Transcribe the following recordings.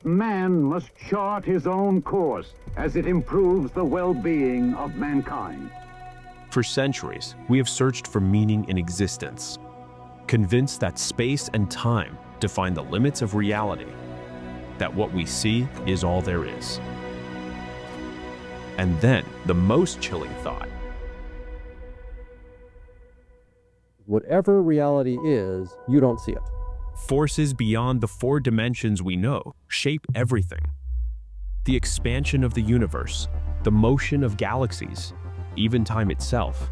Man must chart his own course as it improves the well-being of mankind. For centuries, we have searched for meaning in existence, convinced that space and time define the limits of reality, that what we see is all there is. And then, the most chilling thought. Whatever reality is, you don't see it. Forces beyond the 4 dimensions we know shape everything. The expansion of the universe, the motion of galaxies, even time itself.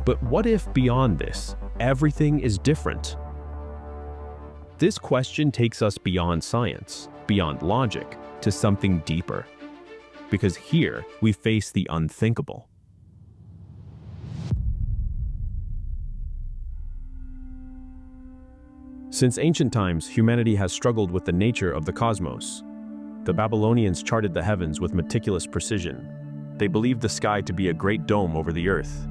But what if beyond this, everything is different? This question takes us beyond science, beyond logic, to something deeper. Because here, we face the unthinkable. Since ancient times, humanity has struggled with the nature of the cosmos. The Babylonians charted the heavens with meticulous precision. They believed the sky to be a great dome over the earth.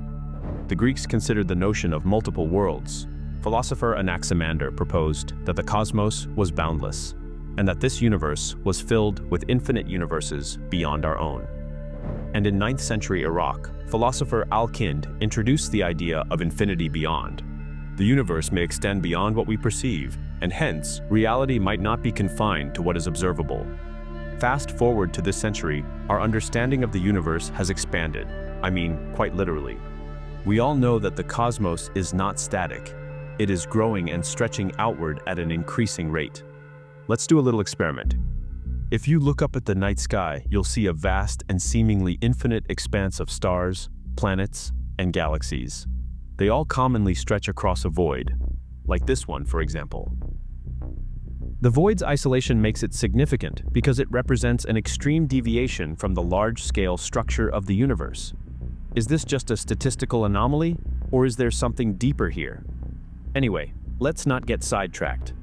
The Greeks considered the notion of multiple worlds. Philosopher Anaximander proposed that the cosmos was boundless, and that this universe was filled with infinite universes beyond our own. And in 9th century Iraq, philosopher Al-Kind introduced the idea of infinity beyond. The universe may extend beyond what we perceive, and hence, reality might not be confined to what is observable. Fast forward to this century, our understanding of the universe has expanded. I mean, quite literally. We all know that the cosmos is not static. It is growing and stretching outward at an increasing rate. Let's do a little experiment. If you look up at the night sky, you'll see a vast and seemingly infinite expanse of stars, planets, and galaxies. They all commonly stretch across a void, like this one, for example. The void's isolation makes it significant because it represents an extreme deviation from the large-scale structure of the universe. Is this just a statistical anomaly, or is there something deeper here? Anyway, let's not get sidetracked.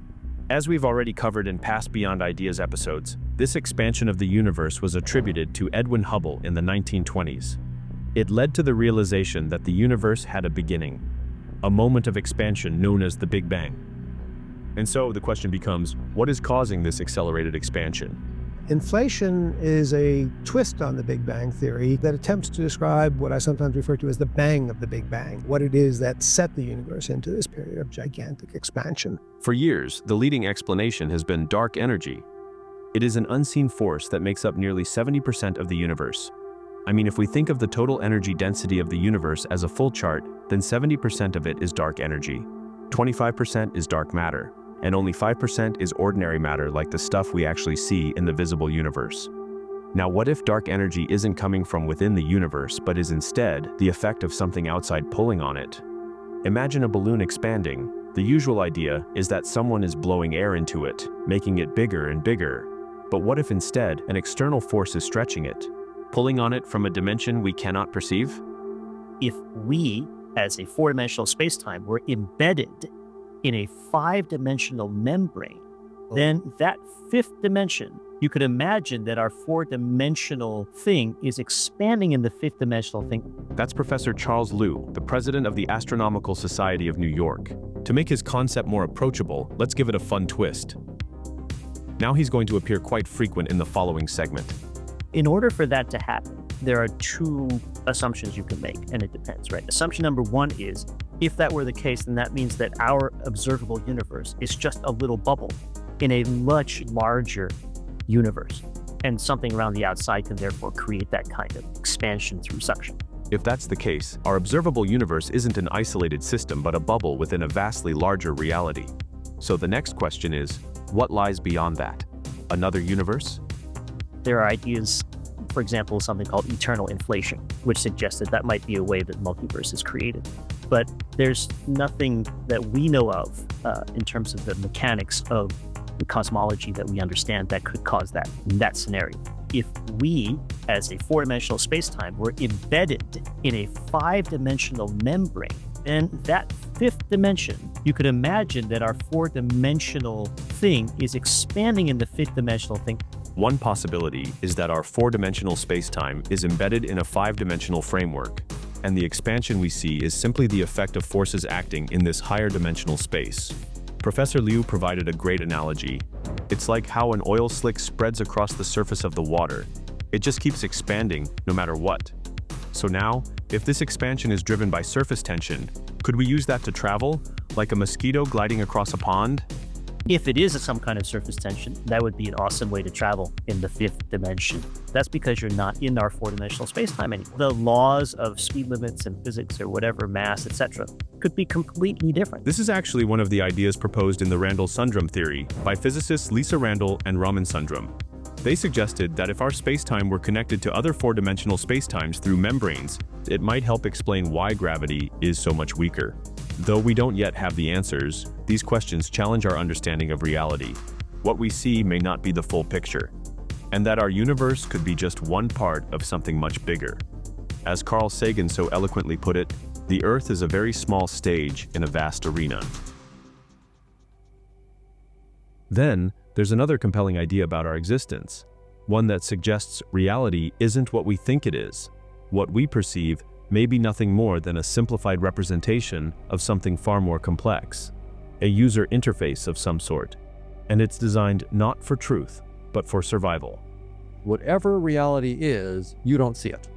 As we've already covered in past Beyond Ideas episodes, this expansion of the universe was attributed to Edwin Hubble in the 1920s. It led to the realization that the universe had a beginning, a moment of expansion known as the Big Bang. And so the question becomes, what is causing this accelerated expansion? Inflation is a twist on the Big Bang theory that attempts to describe what I sometimes refer to as the bang of the Big Bang, what it is that set the universe into this period of gigantic expansion. For years, the leading explanation has been dark energy. It is an unseen force that makes up nearly 70% of the universe. I mean, if we think of the total energy density of the universe as a full chart, then 70% of it is dark energy, 25% is dark matter, and only 5% is ordinary matter like the stuff we actually see in the visible universe. Now, what if dark energy isn't coming from within the universe, but is instead the effect of something outside pulling on it? Imagine a balloon expanding. The usual idea is that someone is blowing air into it, making it bigger and bigger. But what if instead an external force is stretching it, pulling on it from a dimension we cannot perceive? If we, as a 4-dimensional spacetime, were embedded in a 5-dimensional membrane, then that 5th dimension, you could imagine that our 4-dimensional thing is expanding in the 5th dimensional thing. That's Professor Charles Liu, the president of the Astronomical Society of New York. To make his concept more approachable, let's give it a fun twist. Now he's going to appear quite frequent in the following segment. In order for that to happen, there are 2 assumptions you can make, and it depends, right? Assumption number 1 is, if that were the case, then that means that our observable universe is just a little bubble in a much larger universe, and something around the outside can therefore create that kind of expansion through suction. If that's the case, our observable universe isn't an isolated system but a bubble within a vastly larger reality. So the next question is, what lies beyond that? Another universe? There are ideas, for example, something called eternal inflation, which suggests that might be a way that multiverse is created. But there's nothing that we know of in terms of the mechanics of the cosmology that we understand that could cause that in that scenario. If we, as a 4-dimensional spacetime, were embedded in a 5-dimensional membrane, then that 5th dimension, you could imagine that our 4-dimensional thing is expanding in the 5th dimensional thing. One possibility is that our 4-dimensional spacetime is embedded in a 5-dimensional framework, and the expansion we see is simply the effect of forces acting in this higher dimensional space. Professor Liu provided a great analogy. It's like how an oil slick spreads across the surface of the water. It just keeps expanding no matter what. So now, if this expansion is driven by surface tension, could we use that to travel, like a mosquito gliding across a pond? If it is some kind of surface tension, that would be an awesome way to travel in the fifth dimension. That's because you're not in our four-dimensional space-time anymore. The laws of speed limits and physics or whatever, mass, etc., could be completely different. This is actually one of the ideas proposed in the Randall-Sundrum theory by physicists Lisa Randall and Raman Sundrum. They suggested that if our space-time were connected to other four-dimensional spacetimes through membranes, it might help explain why gravity is so much weaker. Though we don't yet have the answers, these questions challenge our understanding of reality. What we see may not be the full picture, and that our universe could be just one part of something much bigger. As Carl Sagan so eloquently put it, the Earth is a very small stage in a vast arena. Then, there's another compelling idea about our existence, one that suggests reality isn't what we think it is. What we perceive may be nothing more than a simplified representation of something far more complex, a user interface of some sort, and it's designed not for truth, but for survival. Whatever reality is, you don't see it.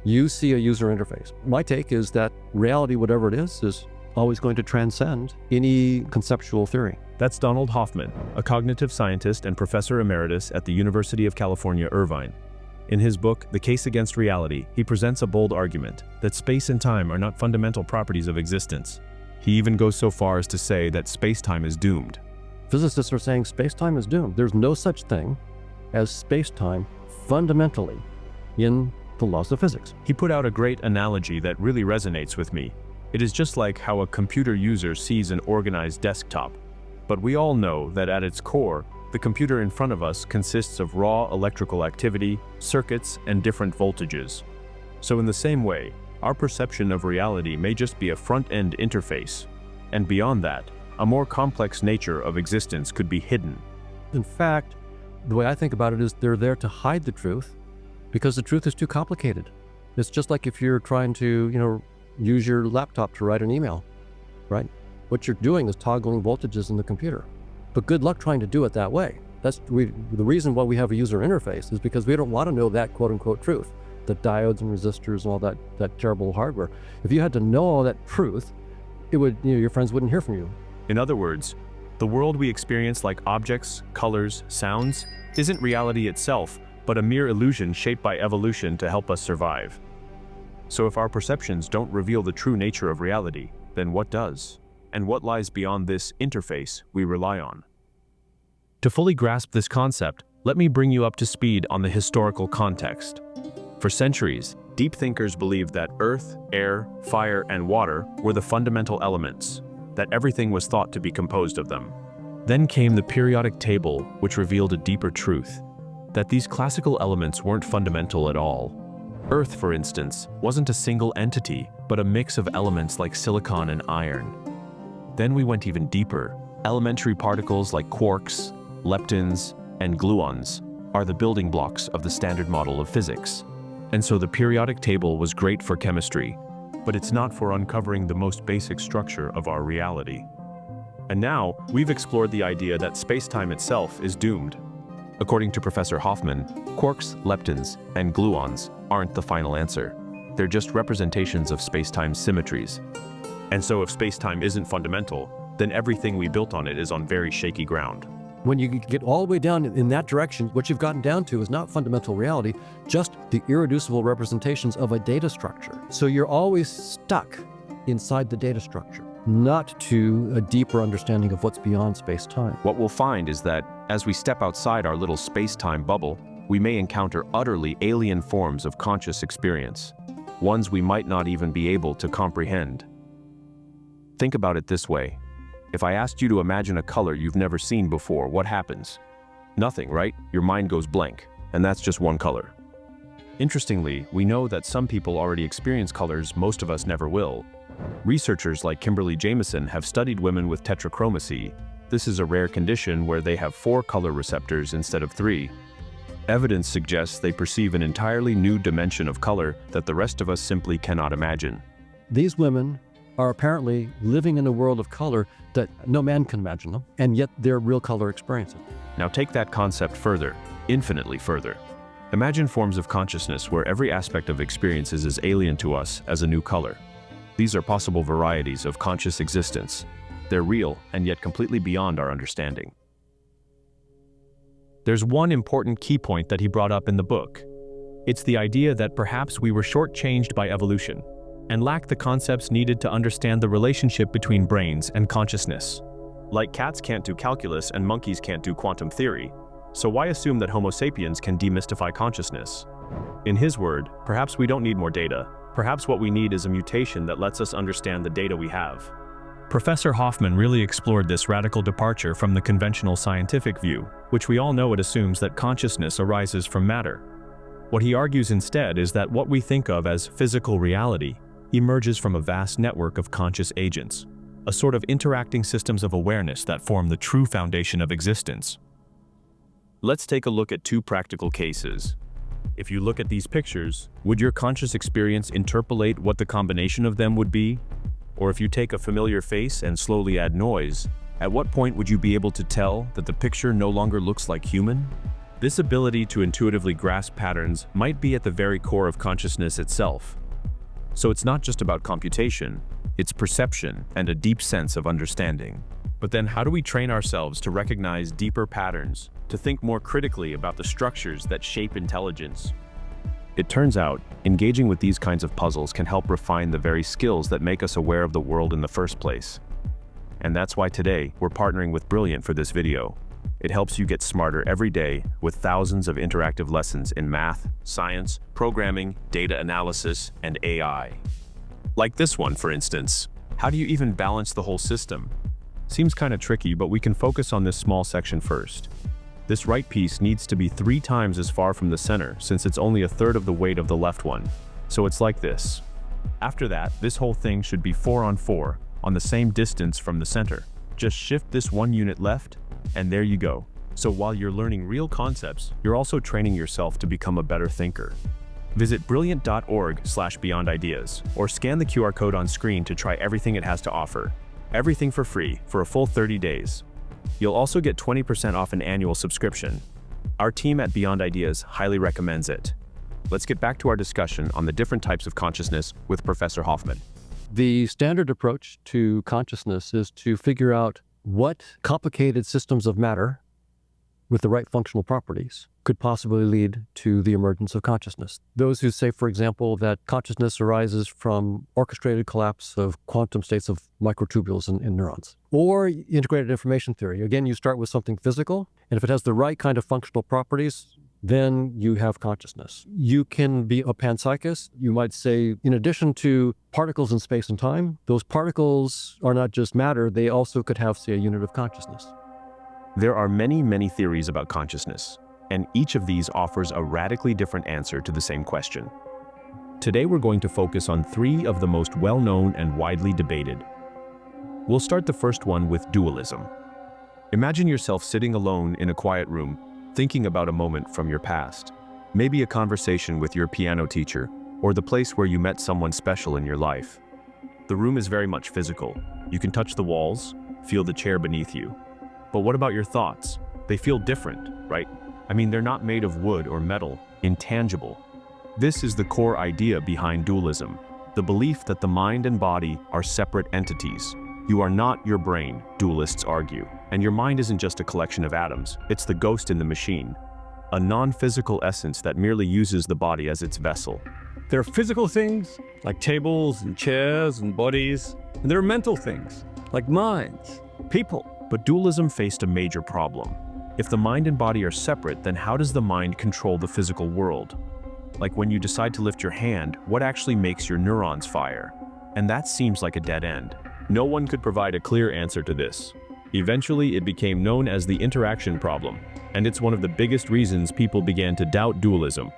You see a user interface. My take is that reality, whatever it is always going to transcend any conceptual theory. That's Donald Hoffman, a cognitive scientist and professor emeritus at the University of California, Irvine. In his book, The Case Against Reality, he presents a bold argument that space and time are not fundamental properties of existence. He even goes so far as to say that space-time is doomed. Physicists are saying space-time is doomed. There's no such thing as space-time fundamentally in the laws of physics. He put out a great analogy that really resonates with me. It is just like how a computer user sees an organized desktop. But we all know that at its core, the computer in front of us consists of raw electrical activity, circuits, and different voltages. So in the same way, our perception of reality may just be a front-end interface. And beyond that, a more complex nature of existence could be hidden. In fact, the way I think about it is they're there to hide the truth because the truth is too complicated. It's just like if you're trying to, use your laptop to write an email, right? What you're doing is toggling voltages in the computer. But good luck trying to do it that way. The reason why we have a user interface is because we don't want to know that quote-unquote truth, the diodes and resistors and all that terrible hardware. If you had to know all that truth, it would, your friends wouldn't hear from you. In other words, the world we experience like objects, colors, sounds, isn't reality itself, but a mere illusion shaped by evolution to help us survive. So if our perceptions don't reveal the true nature of reality, then what does? And what lies beyond this interface we rely on? To fully grasp this concept, let me bring you up to speed on the historical context. For centuries, deep thinkers believed that earth, air, fire, and water were the fundamental elements, that everything was thought to be composed of them. Then came the periodic table, which revealed a deeper truth, that these classical elements weren't fundamental at all. Earth, for instance, wasn't a single entity, but a mix of elements like silicon and iron. Then we went even deeper. Elementary particles like quarks, leptons, and gluons are the building blocks of the standard model of physics. And so the periodic table was great for chemistry, but it's not for uncovering the most basic structure of our reality. And now, we've explored the idea that space-time itself is doomed. According to Professor Hoffman, quarks, leptons, and gluons aren't the final answer. They're just representations of space-time symmetries. And so if space-time isn't fundamental, then everything we built on it is on very shaky ground. When you get all the way down in that direction, what you've gotten down to is not fundamental reality, just the irreducible representations of a data structure. So you're always stuck inside the data structure, not to a deeper understanding of what's beyond space-time. What we'll find is that as we step outside our little space-time bubble, we may encounter utterly alien forms of conscious experience, ones we might not even be able to comprehend. Think about it this way. If I asked you to imagine a color you've never seen before, what happens? Nothing, right? Your mind goes blank, and that's just one color. Interestingly, we know that some people already experience colors most of us never will. Researchers like Kimberly Jamison have studied women with tetrachromacy. This is a rare condition where they have 4 color receptors instead of 3. Evidence suggests they perceive an entirely new dimension of color that the rest of us simply cannot imagine. These women are apparently living in a world of color that no man can imagine them, and yet they're real color experiences. Now take that concept further, infinitely further. Imagine forms of consciousness where every aspect of experiences is alien to us as a new color. These are possible varieties of conscious existence. They're real and yet completely beyond our understanding. There's one important key point that he brought up in the book. It's the idea that perhaps we were shortchanged by evolution and lack the concepts needed to understand the relationship between brains and consciousness. Like cats can't do calculus and monkeys can't do quantum theory, so why assume that Homo sapiens can demystify consciousness? In his word, perhaps we don't need more data. Perhaps what we need is a mutation that lets us understand the data we have. Professor Hoffman really explored this radical departure from the conventional scientific view, which we all know it assumes that consciousness arises from matter. What he argues instead is that what we think of as physical reality emerges from a vast network of conscious agents, a sort of interacting systems of awareness that form the true foundation of existence. Let's take a look at two practical cases. If you look at these pictures, would your conscious experience interpolate what the combination of them would be? Or if you take a familiar face and slowly add noise, at what point would you be able to tell that the picture no longer looks like human? This ability to intuitively grasp patterns might be at the very core of consciousness itself. So it's not just about computation, it's perception and a deep sense of understanding. But then how do we train ourselves to recognize deeper patterns, to think more critically about the structures that shape intelligence? It turns out, engaging with these kinds of puzzles can help refine the very skills that make us aware of the world in the first place. And that's why today, we're partnering with Brilliant for this video. It helps you get smarter every day with thousands of interactive lessons in math, science, programming, data analysis, and AI. Like this one, for instance. How do you even balance the whole system? Seems kind of tricky, but we can focus on this small section first. This right piece needs to be 3 times as far from the center since it's only a third of the weight of the left one. So it's like this. After that, this whole thing should be 4 on 4, on the same distance from the center. Just shift this 1 unit left, and there you go. So while you're learning real concepts, you're also training yourself to become a better thinker. Visit brilliant.org/beyondideas or scan the QR code on screen to try everything it has to offer. Everything for free for a full 30 days. You'll also get 20% off an annual subscription. Our team at Beyond Ideas highly recommends it. Let's get back to our discussion on the different types of consciousness with Professor Hoffman. The standard approach to consciousness is to figure out what complicated systems of matter with the right functional properties could possibly lead to the emergence of consciousness. Those who say, for example, that consciousness arises from orchestrated collapse of quantum states of microtubules in neurons. Or integrated information theory. Again, you start with something physical, and if it has the right kind of functional properties, then you have consciousness. You can be a panpsychist. You might say, in addition to particles in space and time, those particles are not just matter, they also could have, say, a unit of consciousness. There are many, many theories about consciousness, and each of these offers a radically different answer to the same question. Today we're going to focus on 3 of the most well-known and widely debated. We'll start the first one with dualism. Imagine yourself sitting alone in a quiet room, thinking about a moment from your past. Maybe a conversation with your piano teacher, or the place where you met someone special in your life. The room is very much physical. You can touch the walls, feel the chair beneath you. But what about your thoughts? They feel different, right? I mean, they're not made of wood or metal, intangible. This is the core idea behind dualism, the belief that the mind and body are separate entities. You are not your brain, dualists argue, and your mind isn't just a collection of atoms, it's the ghost in the machine, a non-physical essence that merely uses the body as its vessel. There are physical things, like tables and chairs and bodies, and there are mental things, like minds, people. But dualism faced a major problem. If the mind and body are separate, then how does the mind control the physical world? Like when you decide to lift your hand, what actually makes your neurons fire? And that seems like a dead end. No one could provide a clear answer to this. Eventually, it became known as the interaction problem, and it's one of the biggest reasons people began to doubt dualism.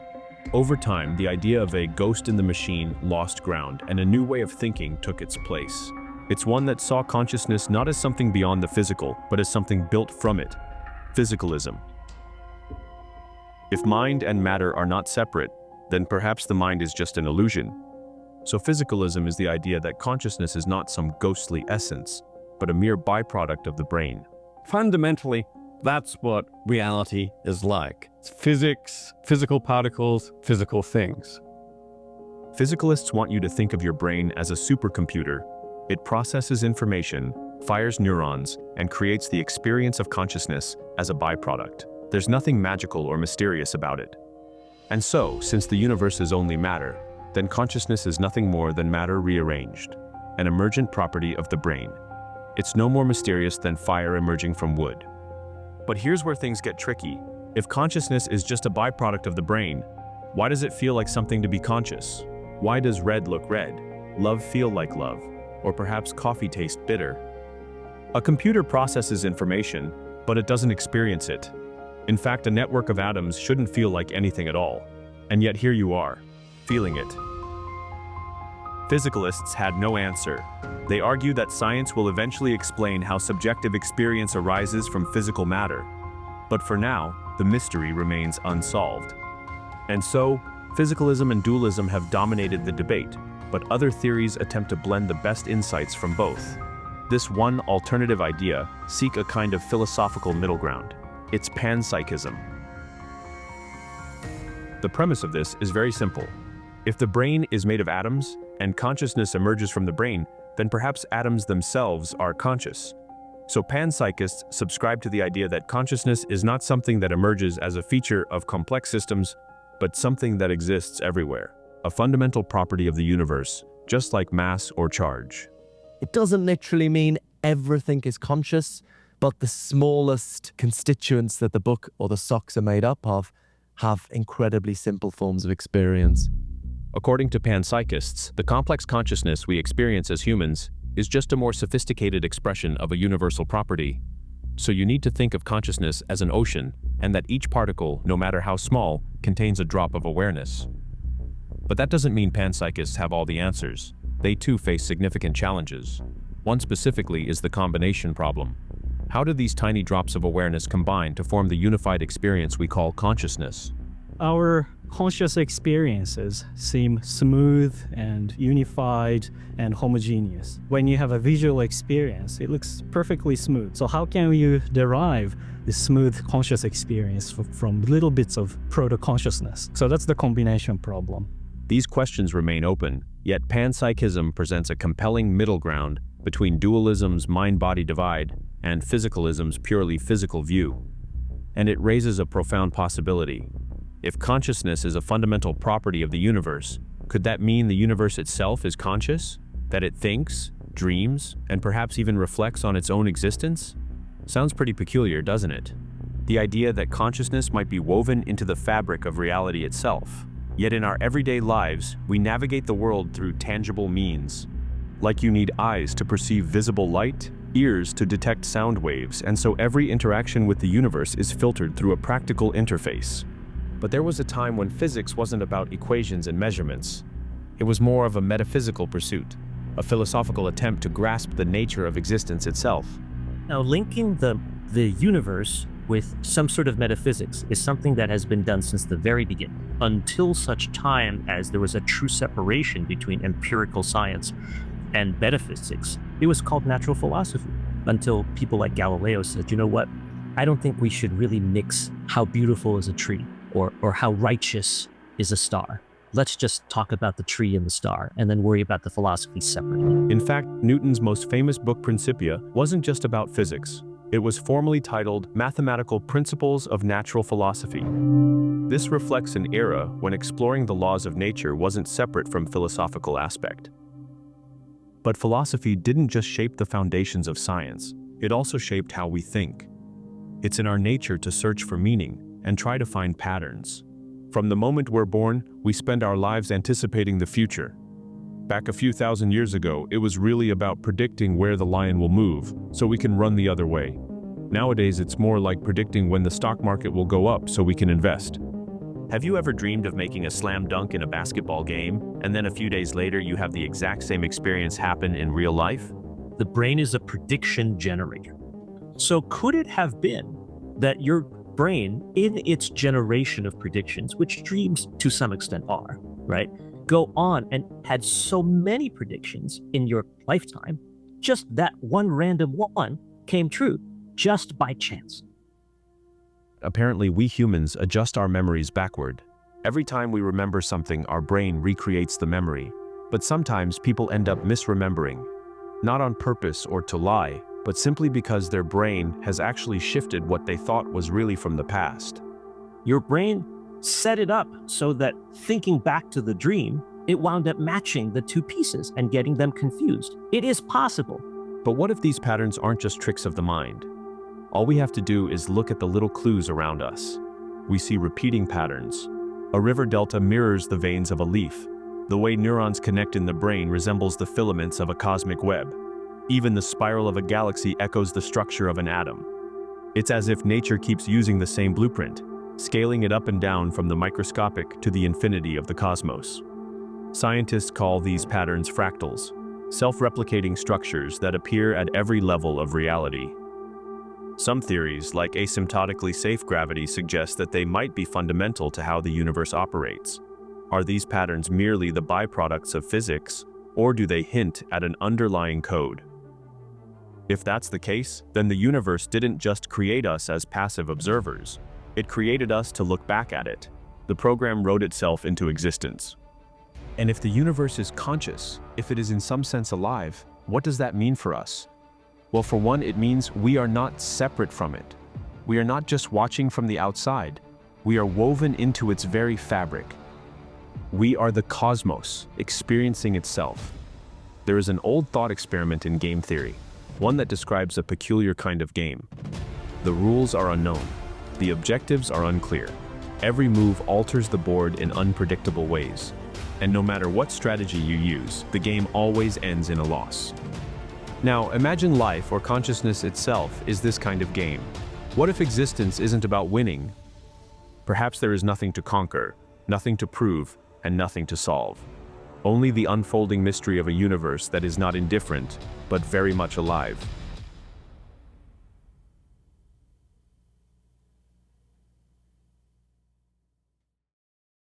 Over time, the idea of a ghost in the machine lost ground, and a new way of thinking took its place. It's one that saw consciousness not as something beyond the physical, but as something built from it. Physicalism. If mind and matter are not separate, then perhaps the mind is just an illusion. So physicalism is the idea that consciousness is not some ghostly essence, but a mere byproduct of the brain. Fundamentally, that's what reality is like. It's physics, physical particles, physical things. Physicalists want you to think of your brain as a supercomputer. It processes information, fires neurons, and creates the experience of consciousness as a byproduct. There's nothing magical or mysterious about it. And so, since the universe is only matter, then consciousness is nothing more than matter rearranged, an emergent property of the brain. It's no more mysterious than fire emerging from wood. But here's where things get tricky. If consciousness is just a byproduct of the brain, why does it feel like something to be conscious? Why does red look red, love feel like love, or perhaps coffee taste bitter? A computer processes information, but it doesn't experience it. In fact, a network of atoms shouldn't feel like anything at all. And yet here you are, feeling it. Physicalists had no answer. They argue that science will eventually explain how subjective experience arises from physical matter. But for now, the mystery remains unsolved. And so, physicalism and dualism have dominated the debate, but other theories attempt to blend the best insights from both. This one alternative idea seeks a kind of philosophical middle ground. It's panpsychism. The premise of this is very simple. If the brain is made of atoms, and consciousness emerges from the brain, then perhaps atoms themselves are conscious. So panpsychists subscribe to the idea that consciousness is not something that emerges as a feature of complex systems, but something that exists everywhere, a fundamental property of the universe, just like mass or charge. It doesn't literally mean everything is conscious, but the smallest constituents that the book or the socks are made up of have incredibly simple forms of experience. According to panpsychists, the complex consciousness we experience as humans is just a more sophisticated expression of a universal property. So you need to think of consciousness as an ocean, and that each particle, no matter how small, contains a drop of awareness. But that doesn't mean panpsychists have all the answers. They too face significant challenges. One specifically is the combination problem. How do these tiny drops of awareness combine to form the unified experience we call consciousness? Our conscious experiences seem smooth and unified and homogeneous. When you have a visual experience, it looks perfectly smooth. So how can you derive the smooth conscious experience from little bits of proto-consciousness? So that's the combination problem. These questions remain open, yet panpsychism presents a compelling middle ground between dualism's mind-body divide and physicalism's purely physical view. And it raises a profound possibility. If consciousness is a fundamental property of the universe, could that mean the universe itself is conscious? That it thinks, dreams, and perhaps even reflects on its own existence? Sounds pretty peculiar, doesn't it? The idea that consciousness might be woven into the fabric of reality itself. Yet in our everyday lives, we navigate the world through tangible means. Like you need eyes to perceive visible light, ears to detect sound waves, and so every interaction with the universe is filtered through a practical interface. But there was a time when physics wasn't about equations and measurements. It was more of a metaphysical pursuit, a philosophical attempt to grasp the nature of existence itself. Now, linking the universe with some sort of metaphysics is something that has been done since the very beginning, until such time as there was a true separation between empirical science and metaphysics. It was called natural philosophy, until people like Galileo said, you know what, I don't think we should really mix how beautiful is a tree or how righteous is a star. Let's just talk about the tree and the star, and then worry about the philosophy separately. In fact, Newton's most famous book Principia wasn't just about physics. It was formally titled Mathematical Principles of Natural Philosophy. This reflects an era when exploring the laws of nature wasn't separate from philosophical aspect. But philosophy didn't just shape the foundations of science, it also shaped how we think. It's in our nature to search for meaning and try to find patterns. From the moment we're born, we spend our lives anticipating the future. Back a few thousand years ago, it was really about predicting where the lion will move, so we can run the other way. Nowadays, it's more like predicting when the stock market will go up so we can invest. Have you ever dreamed of making a slam dunk in a basketball game, and then a few days later you have the exact same experience happen in real life? The brain is a prediction generator. So could it have been that your brain, in its generation of predictions, which dreams to some extent are, right, go on and had so many predictions in your lifetime, just that one random one came true just by chance. Apparently, we humans adjust our memories backward. Every time we remember something, our brain recreates the memory. But sometimes people end up misremembering, not on purpose or to lie, but simply because their brain has actually shifted what they thought was really from the past. Your brain set it up so that thinking back to the dream, it wound up matching the two pieces and getting them confused. It is possible. But what if these patterns aren't just tricks of the mind? All we have to do is look at the little clues around us. We see repeating patterns. A river delta mirrors the veins of a leaf. The way neurons connect in the brain resembles the filaments of a cosmic web. Even the spiral of a galaxy echoes the structure of an atom. It's as if nature keeps using the same blueprint, scaling it up and down from the microscopic to the infinity of the cosmos. Scientists call these patterns fractals, self-replicating structures that appear at every level of reality. Some theories, like asymptotically safe gravity, suggest that they might be fundamental to how the universe operates. Are these patterns merely the byproducts of physics, or do they hint at an underlying code? If that's the case, then the universe didn't just create us as passive observers. It created us to look back at it. The program wrote itself into existence. And if the universe is conscious, if it is in some sense alive, what does that mean for us? Well, for one, it means we are not separate from it. We are not just watching from the outside. We are woven into its very fabric. We are the cosmos, experiencing itself. There is an old thought experiment in game theory, one that describes a peculiar kind of game. The rules are unknown. The objectives are unclear. Every move alters the board in unpredictable ways. And no matter what strategy you use, the game always ends in a loss. Now, imagine life or consciousness itself is this kind of game. What if existence isn't about winning? Perhaps there is nothing to conquer, nothing to prove, and nothing to solve. Only the unfolding mystery of a universe that is not indifferent, but very much alive.